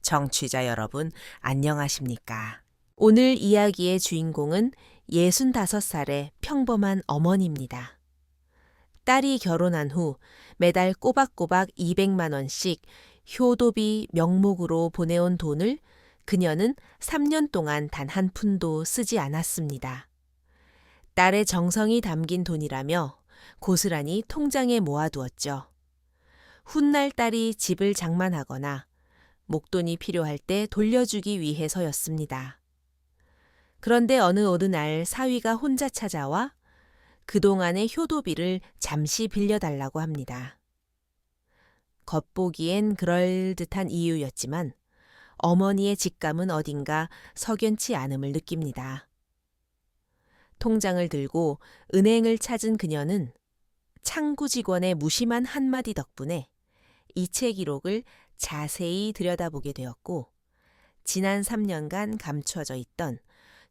청취자 여러분, 안녕하십니까? 오늘 이야기의 주인공은 65살의 평범한 어머니입니다. 딸이 결혼한 후 매달 꼬박꼬박 200만 원씩 효도비 명목으로 보내온 돈을 그녀는 3년 동안 단 한 푼도 쓰지 않았습니다. 딸의 정성이 담긴 돈이라며 고스란히 통장에 모아두었죠. 훗날 딸이 집을 장만하거나 목돈이 필요할 때 돌려주기 위해서였습니다. 그런데 어느 날 사위가 혼자 찾아와 그동안의 효도비를 잠시 빌려달라고 합니다. 겉보기엔 그럴듯한 이유였지만 어머니의 직감은 어딘가 석연치 않음을 느낍니다. 통장을 들고 은행을 찾은 그녀는 창구 직원의 무심한 한마디 덕분에 이체 기록을 자세히 들여다보게 되었고, 지난 3년간 감춰져 있던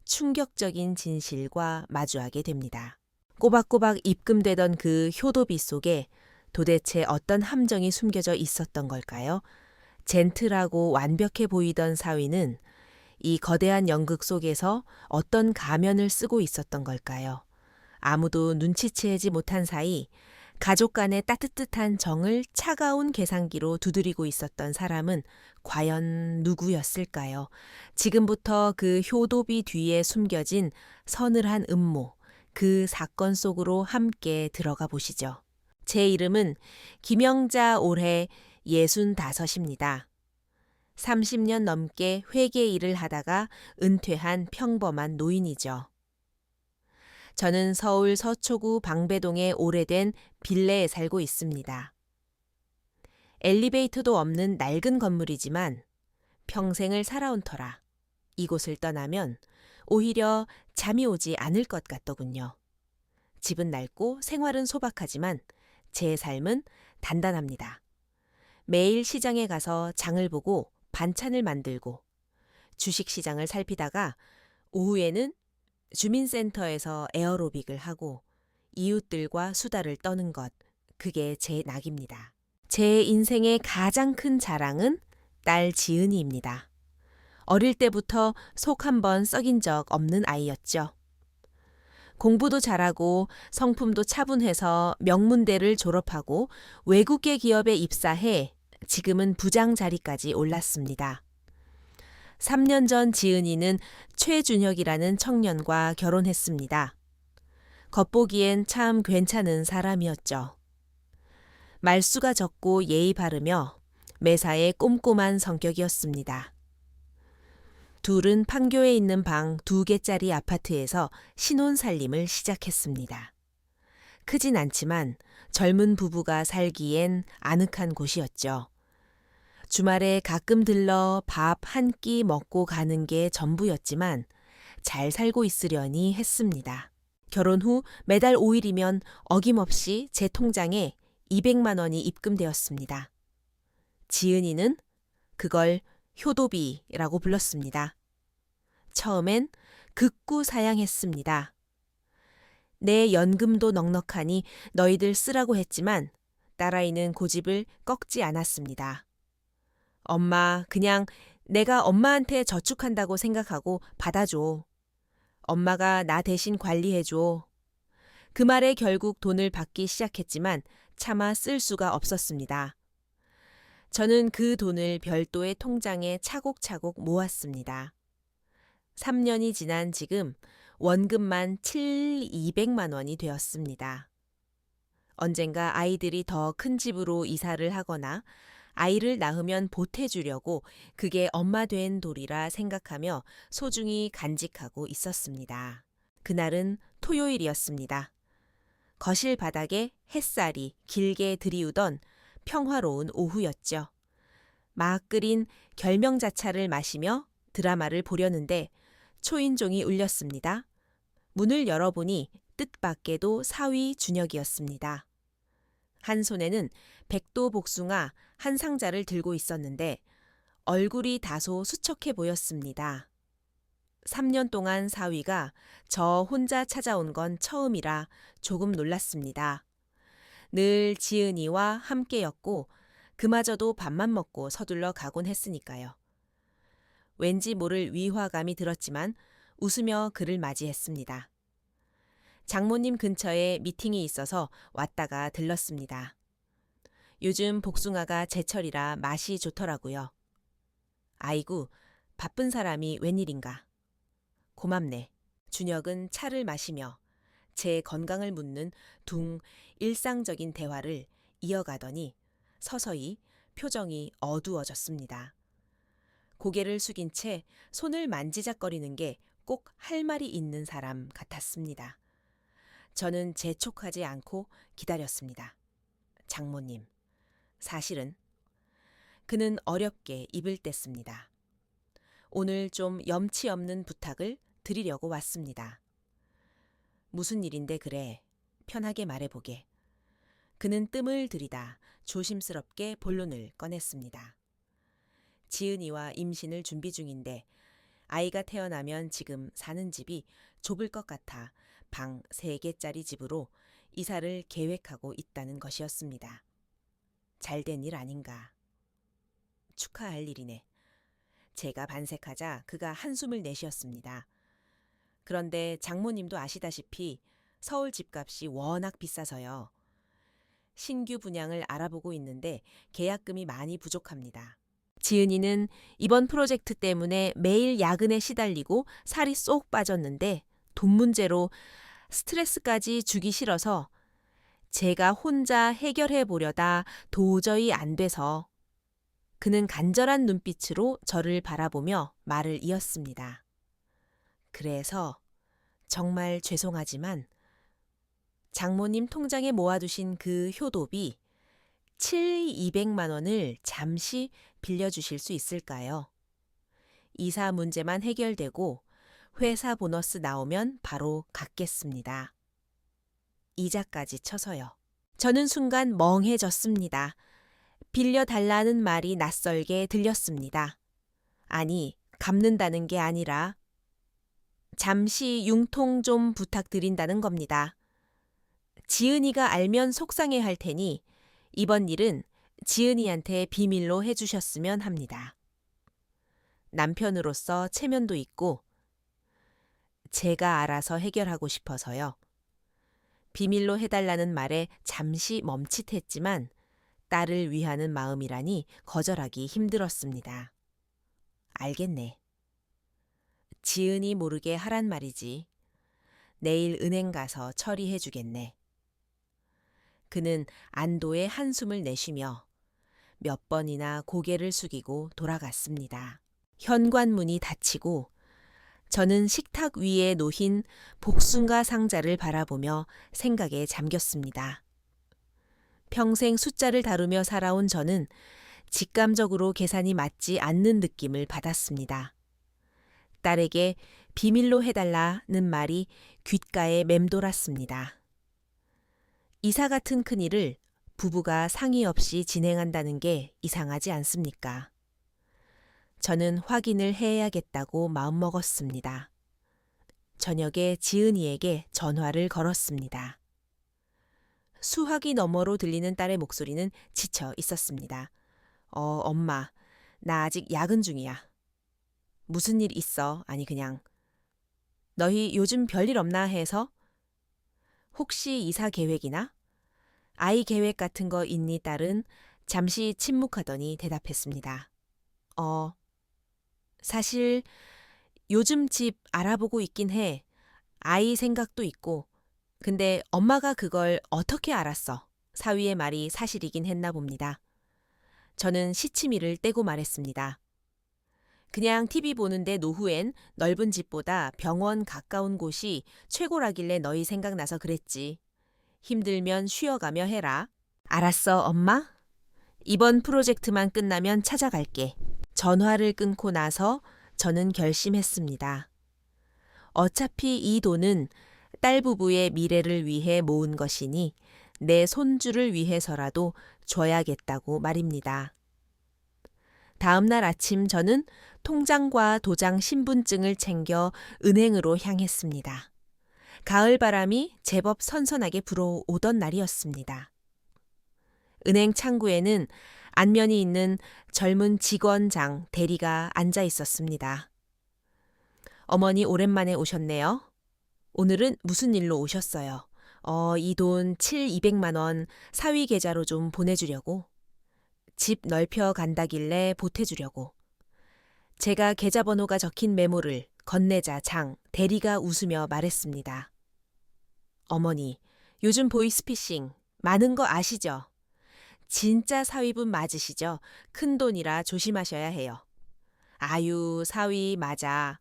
충격적인 진실과 마주하게 됩니다. 꼬박꼬박 입금되던 그 효도비 속에 도대체 어떤 함정이 숨겨져 있었던 걸까요? 젠틀하고 완벽해 보이던 사위는 이 거대한 연극 속에서 어떤 가면을 쓰고 있었던 걸까요? 아무도 눈치채지 못한 사이 가족 간의 따뜻한 정을 차가운 계산기로 두드리고 있었던 사람은 과연 누구였을까요? 지금부터 그 효도비 뒤에 숨겨진 서늘한 음모, 그 사건 속으로 함께 들어가 보시죠. 제 이름은 김영자, 올해 65입니다. 30년 넘게 회계 일을 하다가 은퇴한 평범한 노인이죠. 저는 서울 서초구 방배동의 오래된 빌레에 살고 있습니다. 엘리베이터도 없는 낡은 건물이지만 평생을 살아온 터라 이곳을 떠나면 오히려 잠이 오지 않을 것 같더군요. 집은 낡고 생활은 소박하지만 제 삶은 단단합니다. 매일 시장에 가서 장을 보고 반찬을 만들고 주식시장을 살피다가 오후에는 주민센터에서 에어로빅을 하고 이웃들과 수다를 떠는 것, 그게 제 낙입니다. 제 인생의 가장 큰 자랑은 딸 지은이입니다. 어릴 때부터 속 한번 썩인 적 없는 아이였죠. 공부도 잘하고 성품도 차분해서 명문대를 졸업하고 외국계 기업에 입사해 지금은 부장 자리까지 올랐습니다. 3년 전 지은이는 최준혁이라는 청년과 결혼했습니다. 겉보기엔 참 괜찮은 사람이었죠. 말수가 적고 예의 바르며 매사에 꼼꼼한 성격이었습니다. 둘은 판교에 있는 방 2개짜리 아파트에서 신혼살림을 시작했습니다. 크진 않지만 젊은 부부가 살기엔 아늑한 곳이었죠. 주말에 가끔 들러 밥 한 끼 먹고 가는 게 전부였지만 잘 살고 있으려니 했습니다. 결혼 후 매달 5일이면 어김없이 제 통장에 200만 원이 입금되었습니다. 지은이는 그걸 효도비라고 불렀습니다. 처음엔 극구 사양했습니다. 내 연금도 넉넉하니 너희들 쓰라고 했지만 딸아이는 고집을 꺾지 않았습니다. 엄마, 그냥 내가 엄마한테 저축한다고 생각하고 받아줘. 엄마가 나 대신 관리해줘. 그 말에 결국 돈을 받기 시작했지만 차마 쓸 수가 없었습니다. 저는 그 돈을 별도의 통장에 차곡차곡 모았습니다. 3년이 지난 지금 원금만 200만 원이 되었습니다. 언젠가 아이들이 더 큰 집으로 이사를 하거나 아이를 낳으면 보태주려고 그게 엄마 된 돌이라 생각하며 소중히 간직하고 있었습니다. 그날은 토요일이었습니다. 거실 바닥에 햇살이 길게 들이우던 평화로운 오후였죠. 막 끓인 결명자차를 마시며 드라마를 보려는데 초인종이 울렸습니다. 문을 열어보니 뜻밖에도 사위 준혁이었습니다. 한 손에는 백도 복숭아 한 상자를 들고 있었는데 얼굴이 다소 수척해 보였습니다. 3년 동안 사위가 저 혼자 찾아온 건 처음이라 조금 놀랐습니다. 늘 지은이와 함께였고 그마저도 밥만 먹고 서둘러 가곤 했으니까요. 왠지 모를 위화감이 들었지만 웃으며 그를 맞이했습니다. 장모님 근처에 미팅이 있어서 왔다가 들렀습니다. 요즘 복숭아가 제철이라 맛이 좋더라고요. 아이고, 바쁜 사람이 웬일인가. 고맙네. 준혁은 차를 마시며 제 건강을 묻는 둥 일상적인 대화를 이어가더니 서서히 표정이 어두워졌습니다. 고개를 숙인 채 손을 만지작거리는 게 꼭 할 말이 있는 사람 같았습니다. 저는 재촉하지 않고 기다렸습니다. 장모님, 사실은 그는 어렵게 입을 뗐습니다. 오늘 좀 염치 없는 부탁을 드리려고 왔습니다. 무슨 일인데 그래? 편하게 말해보게. 그는 뜸을 들이다 조심스럽게 본론을 꺼냈습니다. 지은이와 임신을 준비 중인데 아이가 태어나면 지금 사는 집이 좁을 것 같아 방 3개짜리 집으로 이사를 계획하고 있다는 것이었습니다. 잘된 일 아닌가. 축하할 일이네. 제가 반색하자 그가 한숨을 내쉬었습니다. 그런데 장모님도 아시다시피 서울 집값이 워낙 비싸서요. 신규 분양을 알아보고 있는데 계약금이 많이 부족합니다. 지은이는 이번 프로젝트 때문에 매일 야근에 시달리고 살이 쏙 빠졌는데 돈 문제로 스트레스까지 주기 싫어서 제가 혼자 해결해 보려다 도저히 안 돼서 그는 간절한 눈빛으로 저를 바라보며 말을 이었습니다. 그래서 정말 죄송하지만 장모님 통장에 모아두신 그 효도비 200만 원을 잠시 빌려주실 수 있을까요? 이사 문제만 해결되고 회사 보너스 나오면 바로 갚겠습니다. 이자까지 쳐서요. 저는 순간 멍해졌습니다. 빌려달라는 말이 낯설게 들렸습니다. 아니, 갚는다는 게 아니라 잠시 융통 좀 부탁드린다는 겁니다. 지은이가 알면 속상해할 테니 이번 일은 지은이한테 비밀로 해주셨으면 합니다. 남편으로서 체면도 있고 제가 알아서 해결하고 싶어서요. 비밀로 해달라는 말에 잠시 멈칫했지만 딸을 위하는 마음이라니 거절하기 힘들었습니다. 알겠네. 지은이 모르게 하란 말이지. 내일 은행 가서 처리해 주겠네. 그는 안도의 한숨을 내쉬며 몇 번이나 고개를 숙이고 돌아갔습니다. 현관문이 닫히고 저는 식탁 위에 놓인 복숭아 상자를 바라보며 생각에 잠겼습니다. 평생 숫자를 다루며 살아온 저는 직감적으로 계산이 맞지 않는 느낌을 받았습니다. 딸에게 비밀로 해달라는 말이 귓가에 맴돌았습니다. 이사 같은 큰일을 부부가 상의 없이 진행한다는 게 이상하지 않습니까? 저는 확인을 해야겠다고 마음먹었습니다. 저녁에 지은이에게 전화를 걸었습니다. 수화기 너머로 들리는 딸의 목소리는 지쳐 있었습니다. 엄마, 나 아직 야근 중이야. 무슨 일 있어? 아니 그냥. 너희 요즘 별일 없나 해서? 혹시 이사 계획이나? 아이 계획 같은 거 있니 딸은? 잠시 침묵하더니 대답했습니다. 사실 요즘 집 알아보고 있긴 해. 아이 생각도 있고. 근데 엄마가 그걸 어떻게 알았어? 사위의 말이 사실이긴 했나 봅니다. 저는 시치미를 떼고 말했습니다. 그냥 TV 보는데 노후엔 넓은 집보다 병원 가까운 곳이 최고라길래 너희 생각나서 그랬지. 힘들면 쉬어가며 해라. 알았어, 엄마? 이번 프로젝트만 끝나면 찾아갈게. 전화를 끊고 나서 저는 결심했습니다. 어차피 이 돈은 딸 부부의 미래를 위해 모은 것이니 내 손주를 위해서라도 줘야겠다고 말입니다. 다음 날 아침 저는 통장과 도장 신분증을 챙겨 은행으로 향했습니다. 가을 바람이 제법 선선하게 불어오던 날이었습니다. 은행 창구에는 안면이 있는 젊은 직원장 대리가 앉아 있었습니다. 어머니 오랜만에 오셨네요. 오늘은 무슨 일로 오셨어요? 이 돈 200만 원 사위 계좌로 좀 보내주려고. 집 넓혀 간다길래 보태주려고. 제가 계좌번호가 적힌 메모를 건네자 장 대리가 웃으며 말했습니다. 어머니, 요즘 보이스피싱 많은 거 아시죠? 진짜 사위분 맞으시죠? 큰돈이라 조심하셔야 해요. 아유, 사위 맞아.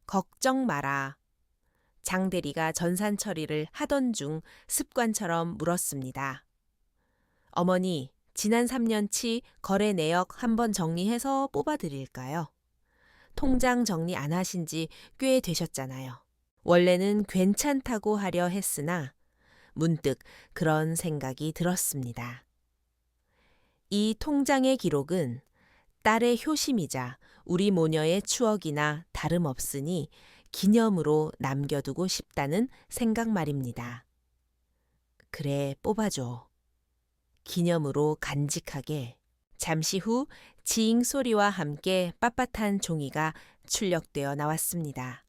걱정 마라. 장 대리가 전산 처리를 하던 중 습관처럼 물었습니다. 어머니, 지난 3년치 거래 내역 한번 정리해서 뽑아드릴까요? 통장 정리 안 하신 지 꽤 되셨잖아요. 원래는 괜찮다고 하려 했으나 문득 그런 생각이 들었습니다. 이 통장의 기록은 딸의 효심이자 우리 모녀의 추억이나 다름없으니 기념으로 남겨두고 싶다는 생각 말입니다. 그래, 뽑아줘. 기념으로 간직하게. 잠시 후 지잉 소리와 함께 빳빳한 종이가 출력되어 나왔습니다.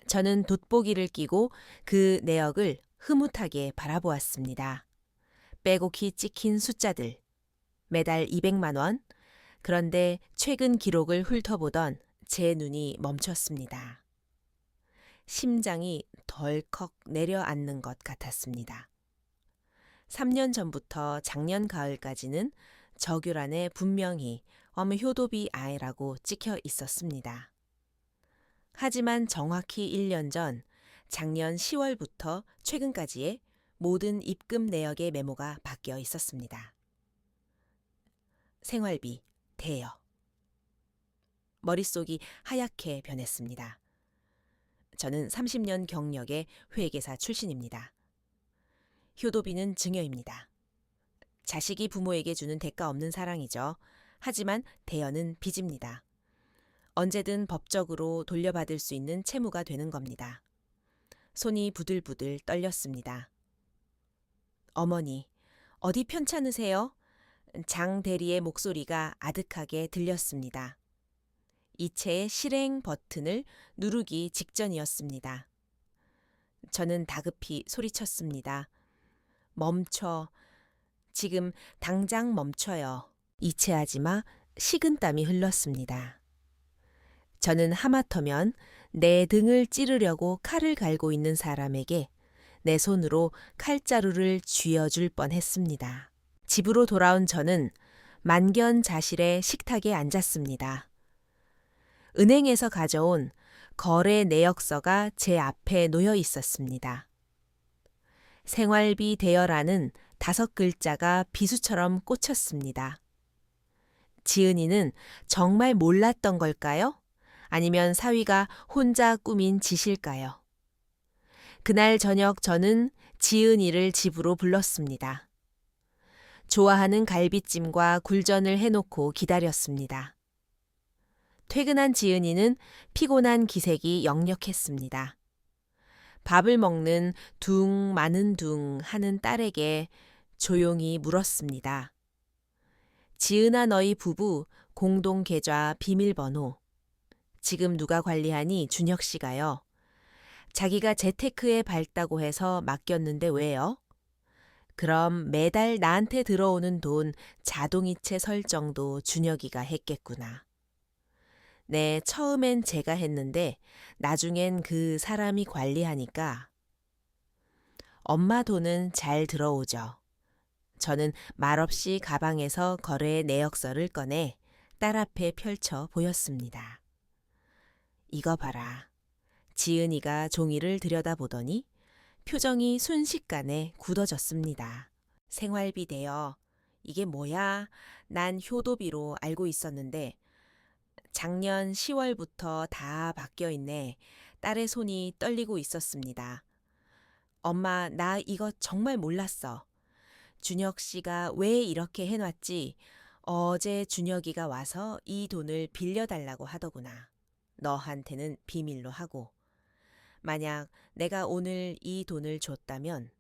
저는 돋보기를 끼고 그 내역을 흐뭇하게 바라보았습니다. 빼곡히 찍힌 숫자들. 매달 200만 원. 그런데 최근 기록을 훑어보던 제 눈이 멈췄습니다. 심장이 덜컥 내려앉는 것 같았습니다. 3년 전부터 작년 가을까지는 저규란에 분명히 효도비 아이라고 찍혀 있었습니다. 하지만 정확히 1년 전 작년 10월부터 최근까지의 모든 입금 내역의 메모가 바뀌어 있었습니다. 생활비, 대여. 머릿속이 하얗게 변했습니다. 저는 30년 경력의 회계사 출신입니다. 효도비는 증여입니다. 자식이 부모에게 주는 대가 없는 사랑이죠. 하지만 대여는 빚입니다. 언제든 법적으로 돌려받을 수 있는 채무가 되는 겁니다. 손이 부들부들 떨렸습니다. 어머니, 어디 편찮으세요? 장 대리의 목소리가 아득하게 들렸습니다. 이체의 실행 버튼을 누르기 직전이었습니다. 저는 다급히 소리쳤습니다. 멈춰. 지금 당장 멈춰요. 이체하지 마. 식은땀이 흘렀습니다. 저는 하마터면 내 등을 찌르려고 칼을 갈고 있는 사람에게 내 손으로 칼자루를 쥐어줄 뻔했습니다. 집으로 돌아온 저는 만견자실의 식탁에 앉았습니다. 은행에서 가져온 거래 내역서가 제 앞에 놓여 있었습니다. 생활비 대여라는 5글자가 비수처럼 꽂혔습니다. 지은이는 정말 몰랐던 걸까요? 아니면 사위가 혼자 꾸민 짓일까요? 그날 저녁 저는 지은이를 집으로 불렀습니다. 좋아하는 갈비찜과 굴전을 해놓고 기다렸습니다. 퇴근한 지은이는 피곤한 기색이 역력했습니다. 밥을 먹는 둥 마는 둥 하는 딸에게 조용히 물었습니다. 지은아 너희 부부 공동 계좌 비밀번호. 지금 누가 관리하니 준혁 씨가요. 자기가 재테크에 밝다고 해서 맡겼는데 왜요? 그럼 매달 나한테 들어오는 돈 자동이체 설정도 준혁이가 했겠구나. 네, 처음엔 제가 했는데 나중엔 그 사람이 관리하니까. 엄마 돈은 잘 들어오죠. 저는 말없이 가방에서 거래 내역서를 꺼내 딸 앞에 펼쳐 보였습니다. 이거 봐라. 지은이가 종이를 들여다보더니 표정이 순식간에 굳어졌습니다. 생활비 대여. 이게 뭐야? 난 효도비로 알고 있었는데 작년 10월부터 다 바뀌어 있네. 딸의 손이 떨리고 있었습니다. 엄마, 나 이거 정말 몰랐어. 준혁 씨가 왜 이렇게 해놨지? 어제 준혁이가 와서 이 돈을 빌려달라고 하더구나. 너한테는 비밀로 하고. 만약 내가 오늘 이 돈을 줬다면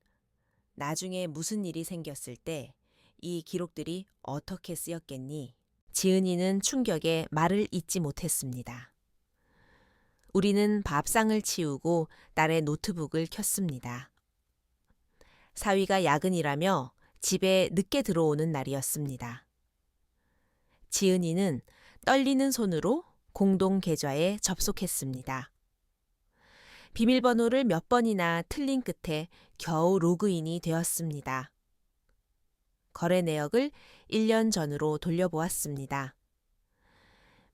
나중에 무슨 일이 생겼을 때 이 기록들이 어떻게 쓰였겠니? 지은이는 충격에 말을 잇지 못했습니다. 우리는 밥상을 치우고 딸의 노트북을 켰습니다. 사위가 야근이라며 집에 늦게 들어오는 날이었습니다. 지은이는 떨리는 손으로 공동 계좌에 접속했습니다. 비밀번호를 몇 번이나 틀린 끝에 겨우 로그인이 되었습니다. 거래 내역을 1년 전으로 돌려보았습니다.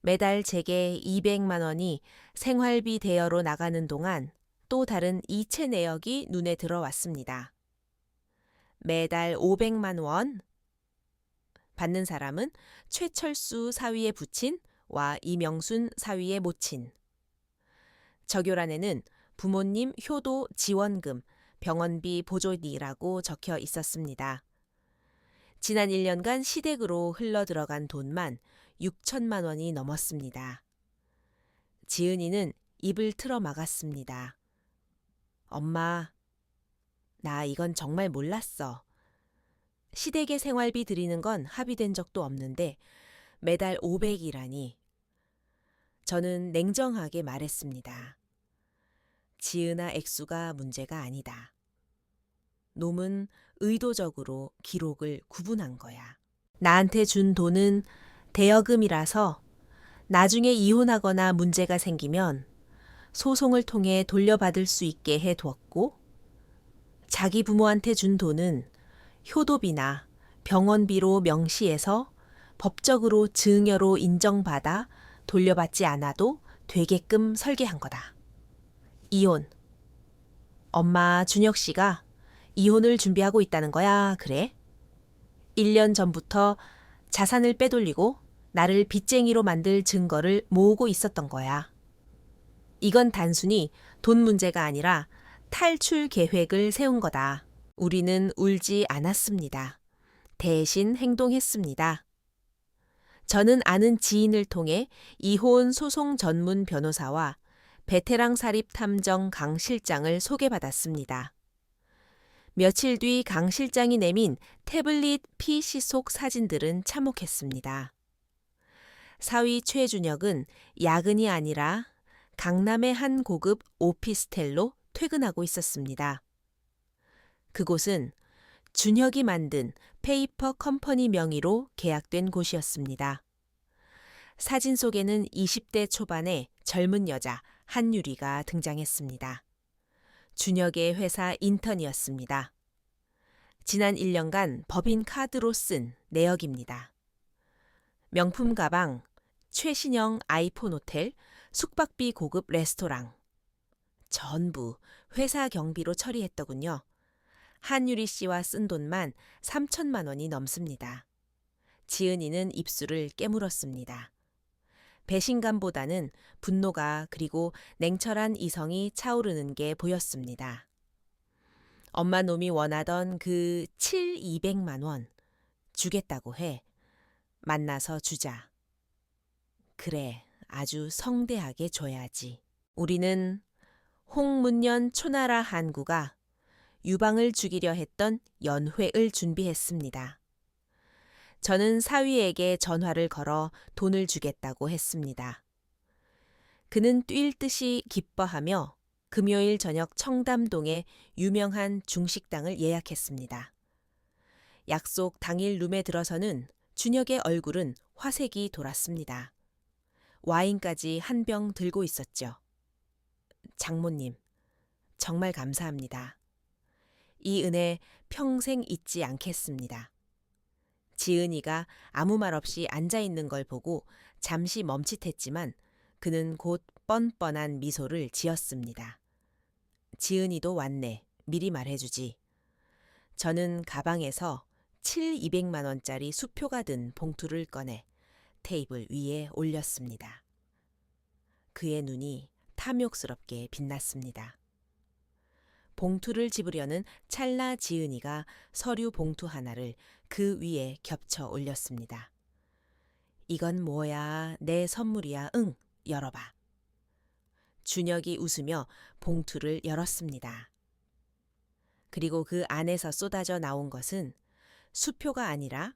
매달 제게 200만 원이 생활비 대여로 나가는 동안 또 다른 이체 내역이 눈에 들어왔습니다. 매달 500만 원. 받는 사람은 최철수 사위의 부친 와 이명순 사위의 모친. 적요란에는 부모님 효도 지원금, 병원비 보조비라고 적혀 있었습니다. 지난 1년간 시댁으로 흘러들어간 돈만 6천만 원이 넘었습니다. 지은이는 입을 틀어 막았습니다. 엄마, 나 이건 정말 몰랐어. 시댁에 생활비 드리는 건 합의된 적도 없는데 매달 500이라니. 저는 냉정하게 말했습니다. 지은아 액수가 문제가 아니다. 놈은 의도적으로 기록을 구분한 거야. 나한테 준 돈은 대여금이라서 나중에 이혼하거나 문제가 생기면 소송을 통해 돌려받을 수 있게 해두었고, 자기 부모한테 준 돈은 효도비나 병원비로 명시해서 법적으로 증여로 인정받아 돌려받지 않아도 되게끔 설계한 거다. 이혼. 엄마 준혁 씨가 이혼을 준비하고 있다는 거야, 그래? 1년 전부터 자산을 빼돌리고 나를 빚쟁이로 만들 증거를 모으고 있었던 거야. 이건 단순히 돈 문제가 아니라 탈출 계획을 세운 거다. 우리는 울지 않았습니다. 대신 행동했습니다. 저는 아는 지인을 통해 이혼 소송 전문 변호사와 베테랑 사립 탐정 강 실장을 소개받았습니다. 며칠 뒤 강 실장이 내민 태블릿 PC 속 사진들은 참혹했습니다. 사위 최준혁은 야근이 아니라 강남의 한 고급 오피스텔로 퇴근하고 있었습니다. 그곳은 준혁이 만든 페이퍼 컴퍼니 명의로 계약된 곳이었습니다. 사진 속에는 20대 초반의 젊은 여자 한유리가 등장했습니다. 준혁의 회사 인턴이었습니다. 지난 1년간 법인 카드로 쓴 내역입니다. 명품 가방, 최신형 아이폰 호텔, 숙박비 고급 레스토랑. 전부 회사 경비로 처리했더군요. 한유리 씨와 쓴 돈만 3천만 원이 넘습니다. 지은이는 입술을 깨물었습니다. 배신감보다는 분노가 그리고 냉철한 이성이 차오르는 게 보였습니다. 엄마 놈이 원하던 그 200만 원 주겠다고 해. 만나서 주자. 그래, 아주 성대하게 줘야지. 우리는 홍문년 초나라 한구가 유방을 죽이려 했던 연회를 준비했습니다. 저는 사위에게 전화를 걸어 돈을 주겠다고 했습니다. 그는 뛸 듯이 기뻐하며 금요일 저녁 청담동의 유명한 중식당을 예약했습니다. 약속 당일 룸에 들어서는 준혁의 얼굴은 화색이 돌았습니다. 와인까지 한 병 들고 있었죠. 장모님, 정말 감사합니다. 이 은혜 평생 잊지 않겠습니다. 지은이가 아무 말 없이 앉아 있는 걸 보고 잠시 멈칫했지만 그는 곧 뻔뻔한 미소를 지었습니다. 지은이도 왔네. 미리 말해주지. 저는 가방에서 200만 원짜리 수표가 든 봉투를 꺼내 테이블 위에 올렸습니다. 그의 눈이 탐욕스럽게 빛났습니다. 봉투를 집으려는 찰나 지은이가 서류 봉투 하나를 그 위에 겹쳐 올렸습니다. 이건 뭐야? 내 선물이야. 응, 열어봐. 준혁이 웃으며 봉투를 열었습니다. 그리고 그 안에서 쏟아져 나온 것은 수표가 아니라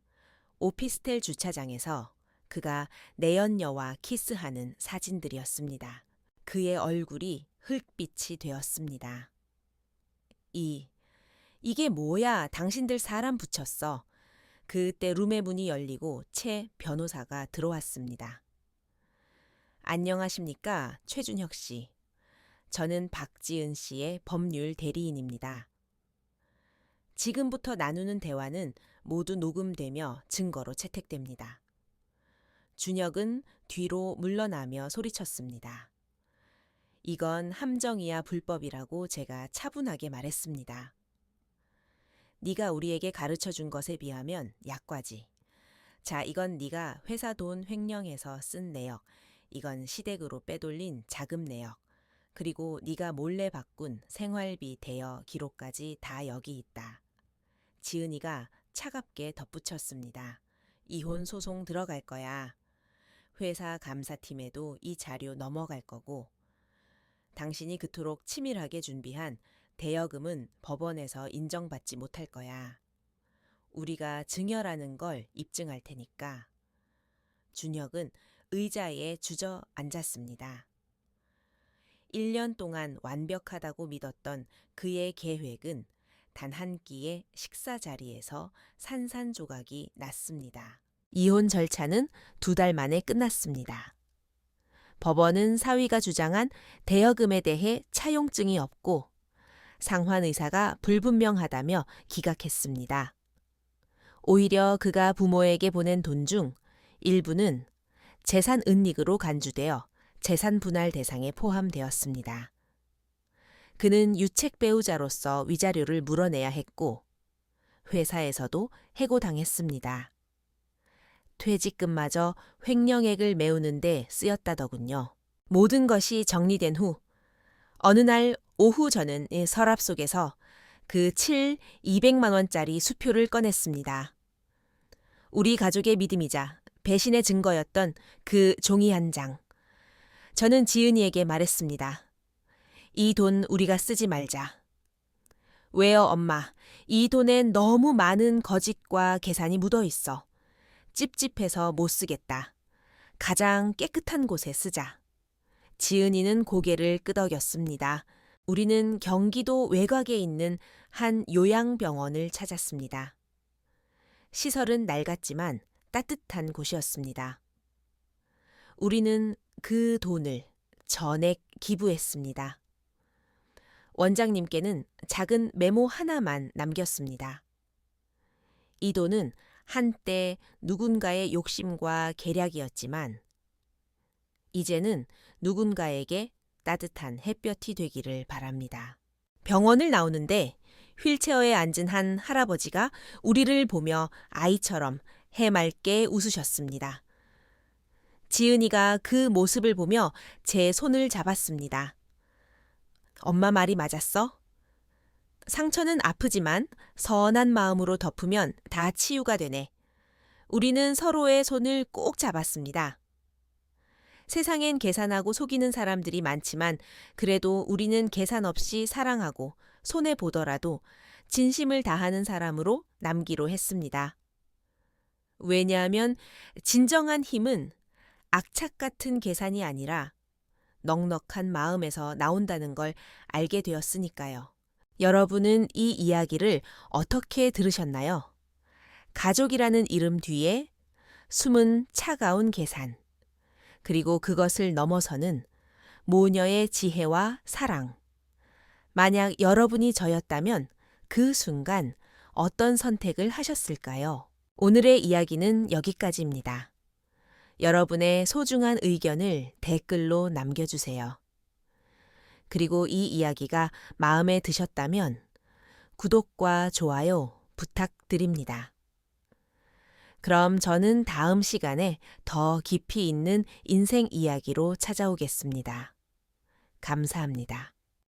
오피스텔 주차장에서 그가 내연녀와 키스하는 사진들이었습니다. 그의 얼굴이 흙빛이 되었습니다. 이게 뭐야? 당신들 사람 붙였어. 그때 룸의 문이 열리고 최 변호사가 들어왔습니다. 안녕하십니까, 최준혁 씨. 저는 박지은 씨의 법률 대리인입니다. 지금부터 나누는 대화는 모두 녹음되며 증거로 채택됩니다. 준혁은 뒤로 물러나며 소리쳤습니다. 이건 함정이야 불법이라고 제가 차분하게 말했습니다. 네가 우리에게 가르쳐준 것에 비하면 약과지. 자, 이건 네가 회사 돈 횡령해서 쓴 내역, 이건 시댁으로 빼돌린 자금 내역, 그리고 네가 몰래 바꾼 생활비 대여 기록까지 다 여기 있다. 지은이가 차갑게 덧붙였습니다. 이혼 소송 들어갈 거야. 회사 감사팀에도 이 자료 넘어갈 거고, 당신이 그토록 치밀하게 준비한 대여금은 법원에서 인정받지 못할 거야. 우리가 증여라는 걸 입증할 테니까. 준혁은 의자에 주저앉았습니다. 1년 동안 완벽하다고 믿었던 그의 계획은 단 한 끼의 식사 자리에서 산산조각이 났습니다. 이혼 절차는 2달 만에 끝났습니다. 법원은 사위가 주장한 대여금에 대해 차용증이 없고 상환 의사가 불분명하다며 기각했습니다. 오히려 그가 부모에게 보낸 돈 중 일부는 재산 은닉으로 간주되어 재산 분할 대상에 포함되었습니다. 그는 유책 배우자로서 위자료를 물어내야 했고 회사에서도 해고당했습니다. 퇴직금마저 횡령액을 메우는 데 쓰였다더군요. 모든 것이 정리된 후 어느 날 오후 저는 서랍 속에서 그 200만 원짜리 수표를 꺼냈습니다. 우리 가족의 믿음이자 배신의 증거였던 그 종이 한 장. 저는 지은이에게 말했습니다. 이 돈 우리가 쓰지 말자. 왜요, 엄마? 이 돈엔 너무 많은 거짓과 계산이 묻어 있어. 찝찝해서 못 쓰겠다. 가장 깨끗한 곳에 쓰자. 지은이는 고개를 끄덕였습니다. 우리는 경기도 외곽에 있는 한 요양병원을 찾았습니다. 시설은 낡았지만 따뜻한 곳이었습니다. 우리는 그 돈을 전액 기부했습니다. 원장님께는 작은 메모 하나만 남겼습니다. 이 돈은 한때 누군가의 욕심과 계략이었지만 이제는 누군가에게 따뜻한 햇볕이 되기를 바랍니다. 병원을 나오는데 휠체어에 앉은 한 할아버지가 우리를 보며 아이처럼 해맑게 웃으셨습니다. 지은이가 그 모습을 보며 제 손을 잡았습니다. 엄마 말이 맞았어? 상처는 아프지만 선한 마음으로 덮으면 다 치유가 되네. 우리는 서로의 손을 꼭 잡았습니다. 세상엔 계산하고 속이는 사람들이 많지만 그래도 우리는 계산 없이 사랑하고 손해보더라도 진심을 다하는 사람으로 남기로 했습니다. 왜냐하면 진정한 힘은 악착 같은 계산이 아니라 넉넉한 마음에서 나온다는 걸 알게 되었으니까요. 여러분은 이 이야기를 어떻게 들으셨나요? 가족이라는 이름 뒤에 숨은 차가운 계산, 그리고 그것을 넘어서는 모녀의 지혜와 사랑. 만약 여러분이 저였다면 그 순간 어떤 선택을 하셨을까요? 오늘의 이야기는 여기까지입니다. 여러분의 소중한 의견을 댓글로 남겨주세요. 그리고 이 이야기가 마음에 드셨다면 구독과 좋아요 부탁드립니다. 그럼 저는 다음 시간에 더 깊이 있는 인생 이야기로 찾아오겠습니다. 감사합니다.